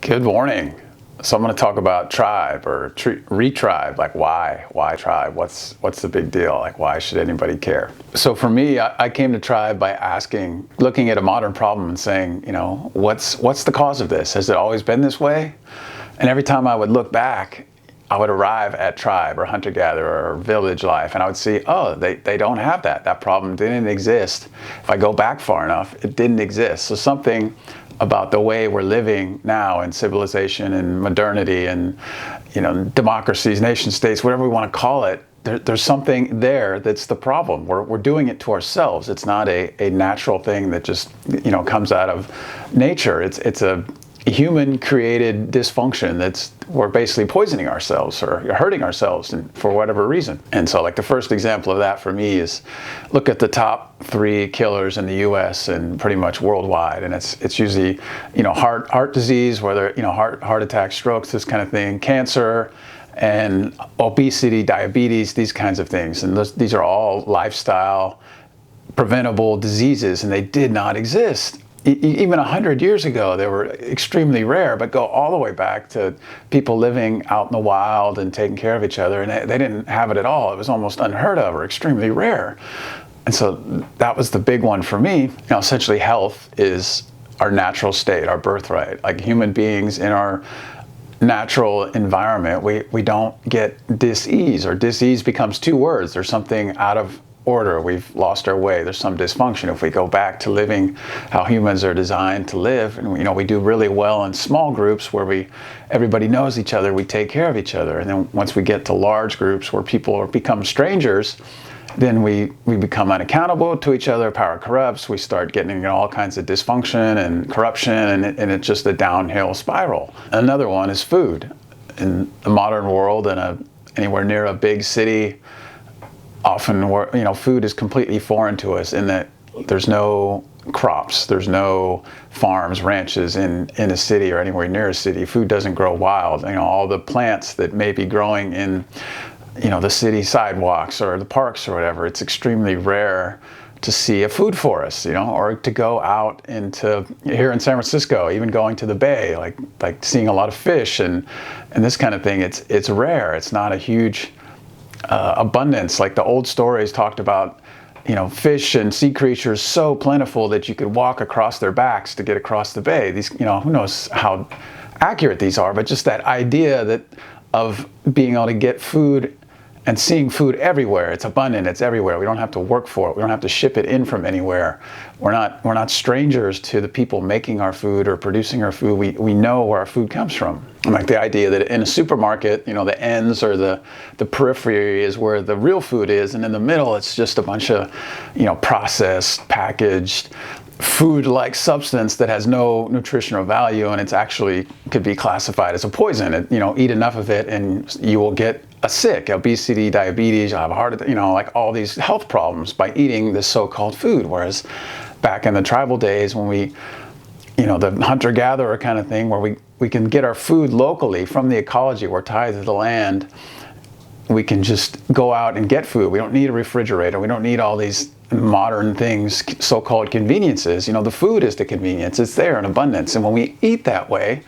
Good morning. So I'm going to talk about tribe or retribe. Like why tribe? What's the big deal? Like why should anybody care? So for me, I came to tribe by looking at a modern problem and saying, what's the cause of this? Has it always been this way? And every time I would look back, I would arrive at tribe or hunter-gatherer or village life, and I would see, oh, they don't have that. That problem didn't exist. If I go back far enough, it didn't exist. So something about the way we're living now in civilization and modernity and democracies, nation states, whatever we want to call it, there's something there that's the problem. We're doing it to ourselves. It's not a natural thing that just comes out of nature. It's a human created dysfunction we're basically poisoning ourselves or hurting ourselves for whatever reason. And so like the first example of that for me is look at the top 3 killers in the US and pretty much worldwide. And it's usually, heart disease, whether, heart attacks, strokes, this kind of thing, cancer, and obesity, diabetes, these kinds of things. And these are all lifestyle preventable diseases, and they did not exist. Even 100 years ago, they were extremely rare, but go all the way back to people living out in the wild and taking care of each other, and they didn't have it at all. It was almost unheard of or extremely rare. And so that was the big one for me. Essentially health is our natural state, our birthright. Like human beings in our natural environment, we don't get dis-ease, or dis-ease becomes 2 words. There's something out of order. We've lost our way. There's some dysfunction. If we go back to living how humans are designed to live, and we do really well in small groups where everybody knows each other, we take care of each other. And then once we get to large groups where people become strangers, then we become unaccountable to each other. Power corrupts. We start getting all kinds of dysfunction and corruption, and it's just a downhill spiral. Another one is food. In the modern world, anywhere near a big city, often food is completely foreign to us in that there's no crops, there's no farms, ranches in a city or anywhere near a city. Food doesn't grow wild. All the plants that may be growing in the city sidewalks or the parks or whatever, it's extremely rare to see a food forest, or to go out into here in San Francisco, even going to the bay, like seeing a lot of fish and this kind of thing. It's rare. It's not a huge abundance. Like the old stories talked about, fish and sea creatures so plentiful that you could walk across their backs to get across the bay. These, who knows how accurate these are, but just that idea of being able to get food and seeing food everywhere. It's abundant. It's everywhere. We don't have to work for it. We don't have to ship it in from anywhere. We're not strangers to the people making our food or producing our food. We know where our food comes from. Like the idea that in a supermarket, the ends or the periphery is where the real food is, and in the middle it's just a bunch of processed, packaged food-like substance that has no nutritional value, and it's actually could be classified as a poison. Eat enough of it and you will get sick, obesity, diabetes, you'll have a heart attack, like all these health problems by eating this so-called food. Whereas back in the tribal days when the hunter-gatherer kind of thing, where we can get our food locally from the ecology, we're tied to the land, we can just go out and get food. We don't need a refrigerator. We don't need all these modern things, so-called conveniences. The food is the convenience. It's there in abundance. And when we eat that way,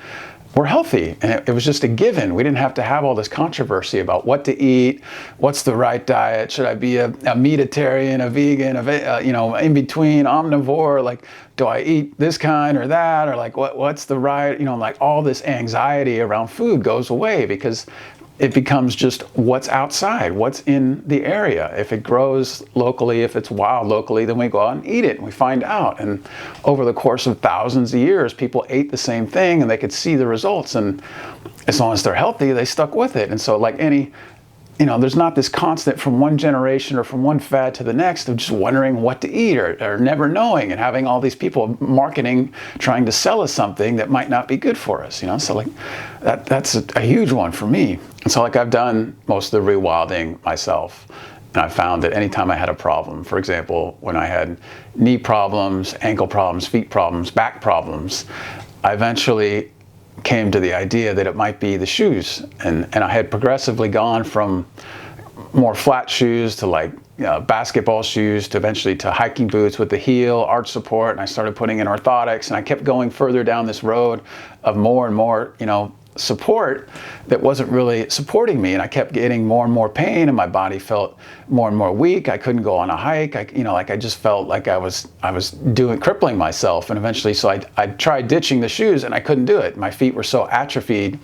we're healthy. And it was just a given. We didn't have to have all this controversy about what to eat, what's the right diet. Should I be a meatitarian, a vegan, in between, omnivore? Like, do I eat this kind or that? Or like, what's the right, like all this anxiety around food goes away because it becomes just what's outside, what's in the area. If it grows locally, if it's wild locally, then we go out and eat it and we find out. And over the course of thousands of years, people ate the same thing and they could see the results. And as long as they're healthy, they stuck with it. And so like there's not this constant from one generation or from one fad to the next of just wondering what to eat or never knowing and having all these people marketing, trying to sell us something that might not be good for us, So like that's a huge one for me. And so like I've done most of the rewilding myself. And I found that anytime I had a problem, for example, when I had knee problems, ankle problems, feet problems, back problems, I eventually came to the idea that it might be the shoes. And I had progressively gone from more flat shoes to like basketball shoes to eventually to hiking boots with the heel, arch support, and I started putting in orthotics, and I kept going further down this road of more and more, support that wasn't really supporting me, and I kept getting more and more pain, and my body felt more and more weak. I couldn't go on a hike. I just felt like I was crippling myself, and eventually, so I tried ditching the shoes, and I couldn't do it. My feet were so atrophied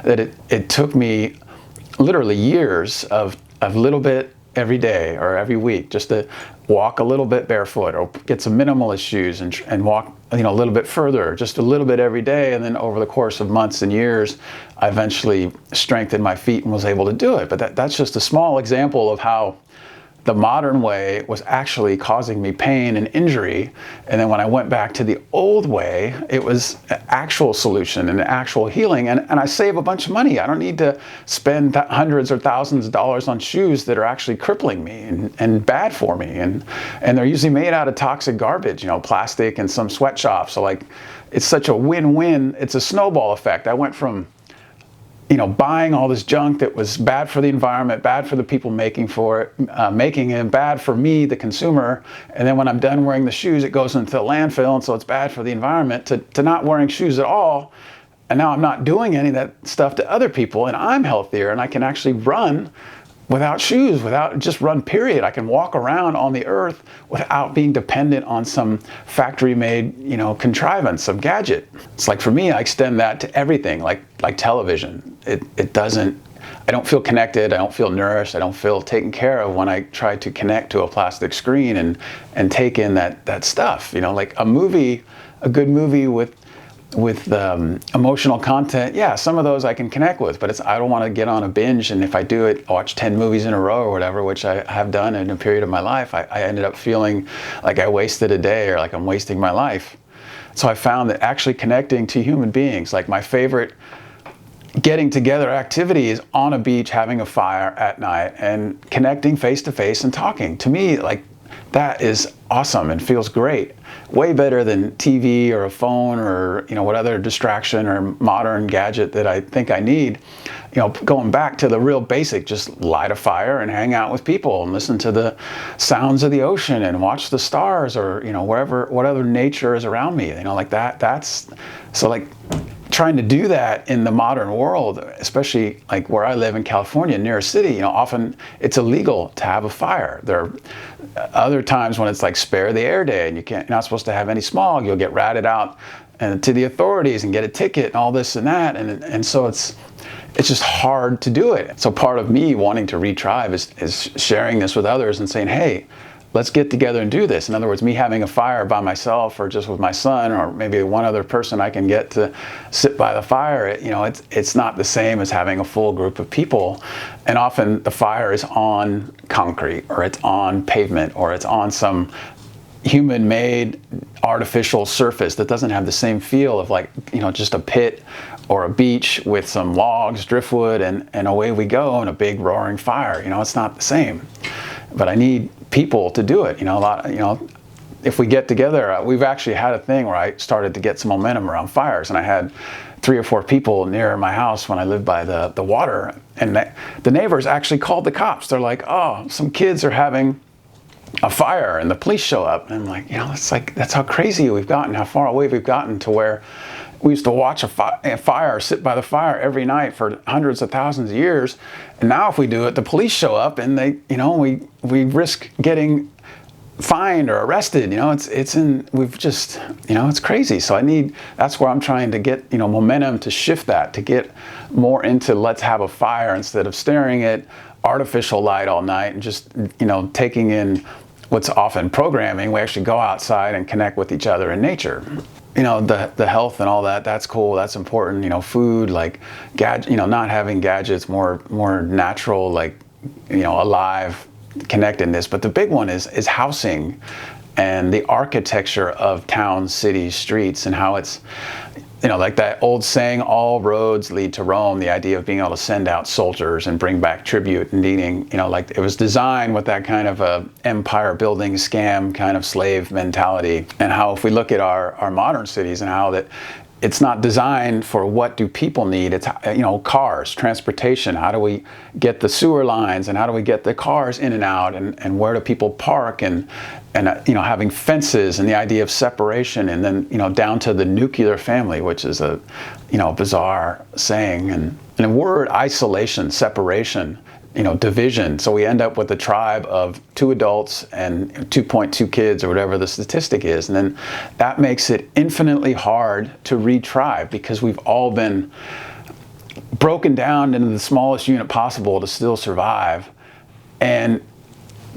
that it took me literally years of little bit every day or every week just to walk a little bit barefoot or get some minimalist shoes and walk a little bit further, just a little bit every day. And then over the course of months and years, I eventually strengthened my feet and was able to do it. But that's just a small example of how the modern way was actually causing me pain and injury. And then when I went back to the old way, it was an actual solution and actual healing. And I save a bunch of money. I don't need to spend hundreds or thousands of dollars on shoes that are actually crippling me and bad for me. And they're usually made out of toxic garbage, plastic and some sweatshops. So it's such a win-win. It's a snowball effect. I went from buying all this junk that was bad for the environment, bad for the people making it, bad for me, the consumer. And then when I'm done wearing the shoes, it goes into the landfill, and so it's bad for the environment, to not wearing shoes at all. And now I'm not doing any of that stuff to other people, and I'm healthier, and I can actually run without shoes, just run, period. I can walk around on the earth without being dependent on some factory-made, contrivance, some gadget. It's like, for me, I extend that to everything, like television. I don't feel connected, I don't feel nourished, I don't feel taken care of when I try to connect to a plastic screen and take in that stuff. Like a good movie with emotional content, yeah, some of those I can connect with, but I don't want to get on a binge, and if I do it, watch 10 movies in a row or whatever, which I have done in a period of my life, I ended up feeling like I wasted a day or like I'm wasting my life. So I found that actually connecting to human beings, like my favorite getting together activity is on a beach, having a fire at night and connecting face to face and talking. To me, that is awesome and feels great. Way better than TV or a phone or what other distraction or modern gadget that I think I need. Going back to the real basic, just light a fire and hang out with people and listen to the sounds of the ocean and watch the stars or whatever nature is around me. That's so trying to do that in the modern world, especially like where I live in California, near a city, often it's illegal to have a fire. There are other times when it's like spare the air day and you're not supposed to have any smog. You'll get ratted out to the authorities and get a ticket and all this and that. And so it's just hard to do it. So part of me wanting to Retribe is sharing this with others and saying, hey, let's get together and do this. In other words, me having a fire by myself or just with my son or maybe one other person I can get to sit by the fire, it's not the same as having a full group of people. And often the fire is on concrete or it's on pavement or it's on some human-made artificial surface that doesn't have the same feel of just a pit or a beach with some logs, driftwood, and away we go in a big roaring fire. It's not the same. But I need people to do it. If we get together, we've actually had a thing where I started to get some momentum around fires, and I had 3 or 4 people near my house when I lived by the water, and the neighbors actually called the cops. They're like, oh, some kids are having a fire, and the police show up. And I'm like, that's how crazy we've gotten, how far away we've gotten to where we used to watch a fire, sit by the fire every night for hundreds of thousands of years. And now if we do it, the police show up and we risk getting fined or arrested. It's crazy. So that's where I'm trying to get, momentum to shift that, to get more into let's have a fire instead of staring at artificial light all night and just, taking in what's often programming. We actually go outside and connect with each other in nature. The health and all that's cool, that's important. Food, not having gadgets, more natural, alive connectedness. But the big one is housing and the architecture of towns, cities, streets, and how it's, like that old saying, all roads lead to Rome, the idea of being able to send out soldiers and bring back tribute and needing, it was designed with that kind of a empire building scam kind of slave mentality. And how if we look at our modern cities and how that it's not designed for what do people need. It's, cars, transportation. How do we get the sewer lines, and how do we get the cars in and out, and where do people park, and having fences, and the idea of separation, and then down to the nuclear family, which is a bizarre saying, and the word isolation, separation, division. So we end up with a tribe of 2 adults and 2.2 kids, or whatever the statistic is. And then that makes it infinitely hard to retribe, because we've all been broken down into the smallest unit possible to still survive. And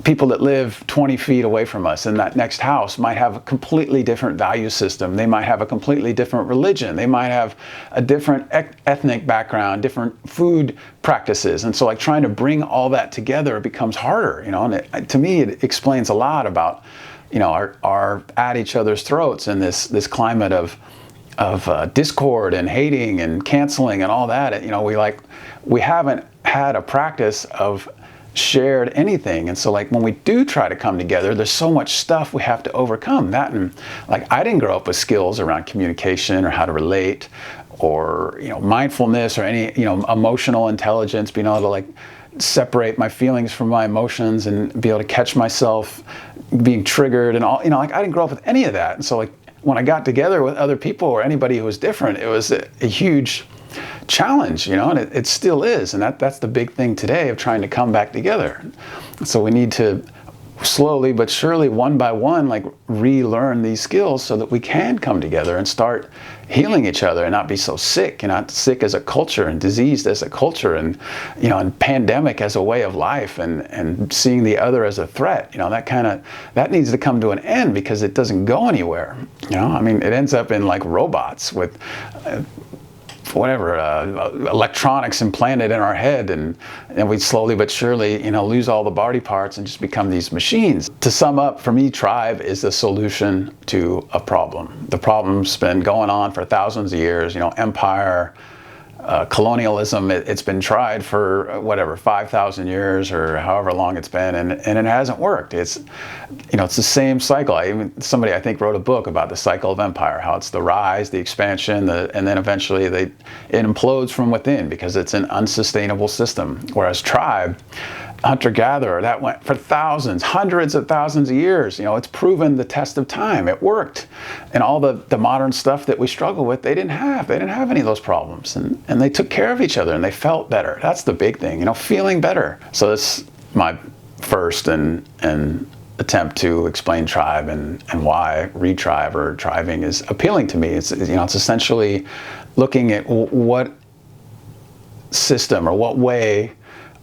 people that live 20 feet away from us in that next house might have a completely different value system. They might have a completely different religion. They might have a different ethnic background, different food practices. And so trying to bring all that together becomes harder, and to me, it explains a lot about, our at each other's throats in this climate of discord and hating and canceling and all that. We haven't had a practice of shared anything. And so when we do try to come together, there's so much stuff we have to overcome. That, and I didn't grow up with skills around communication or how to relate, or mindfulness, or any emotional intelligence, being able to separate my feelings from my emotions and be able to catch myself being triggered and all. I didn't grow up with any of that. And so when I got together with other people or anybody who was different, it was a huge challenge, and it still is. And that's the big thing today of trying to come back together. So we need to slowly but surely, one by one, relearn these skills so that we can come together and start healing each other and not be so sick, and not sick as a culture, and diseased as a culture, and and pandemic as a way of life, and seeing the other as a threat. That needs to come to an end, because it doesn't go anywhere. It ends up in robots with electronics implanted in our head, and we slowly but surely lose all the body parts and just become these machines. To sum up, for me, tribe is the solution to a problem. The problem's been going on for thousands of years. Empire, colonialism, it's been tried for 5,000 years or however long it's been, and it hasn't worked. It's it's the same cycle. Somebody, I think, wrote a book about the cycle of empire, how it's the rise, the expansion, and then eventually it implodes from within, because it's an unsustainable system. Whereas tribe, hunter-gatherer, that went for thousands, hundreds of thousands of years. It's proven the test of time. It worked. And all the modern stuff that we struggle with, they didn't have any of those problems. And they took care of each other, and they felt better. That's the big thing, feeling better. So this is my first and attempt to explain tribe, and why retribe or tribing is appealing to me. It's essentially looking at what system or what way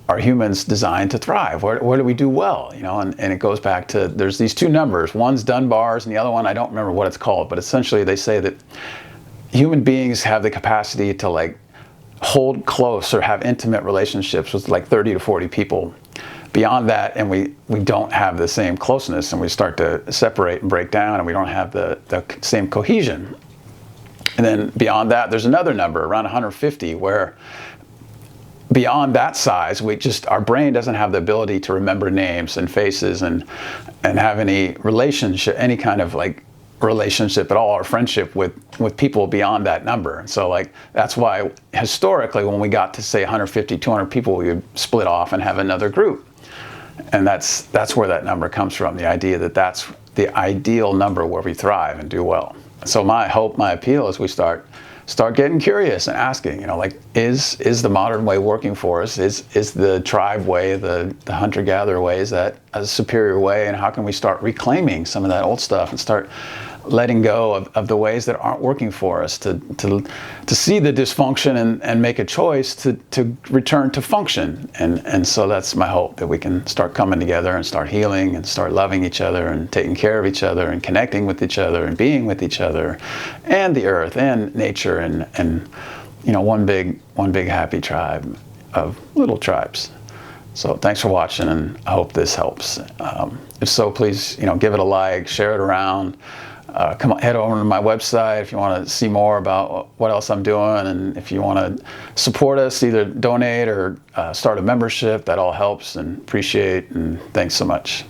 are humans designed to thrive? Where do we do well? And it goes back to, there's these 2 numbers. One's Dunbar's, and the other one, I don't remember what it's called, but essentially they say that human beings have the capacity to hold close or have intimate relationships with 30 to 40 people. Beyond that, and we don't have the same closeness, and we start to separate and break down, and we don't have the same cohesion. And then beyond that, there's another number, around 150, where beyond that size, our brain doesn't have the ability to remember names and faces and have any relationship, any kind of relationship at all, or friendship with people beyond that number. And so that's why historically, when we got to say 150, 200 people, we would split off and have another group. And that's where that number comes from, the idea that that's the ideal number where we thrive and do well. So my hope, my appeal is we start getting curious and asking, is the modern way working for us? Is the tribe way, the hunter-gatherer way, is that a superior way? And how can we start reclaiming some of that old stuff and start letting go of the ways that aren't working for us, to see the dysfunction and make a choice to return to function. And so that's my hope, that we can start coming together and start healing and start loving each other and taking care of each other and connecting with each other and being with each other and the earth and nature, and one big happy tribe of little tribes. So thanks for watching, and I hope this helps. If so, please give it a like, share it around. Head over to my website if you want to see more about what else I'm doing, and if you want to support us, either donate or start a membership. That all helps, and appreciate, and thanks so much.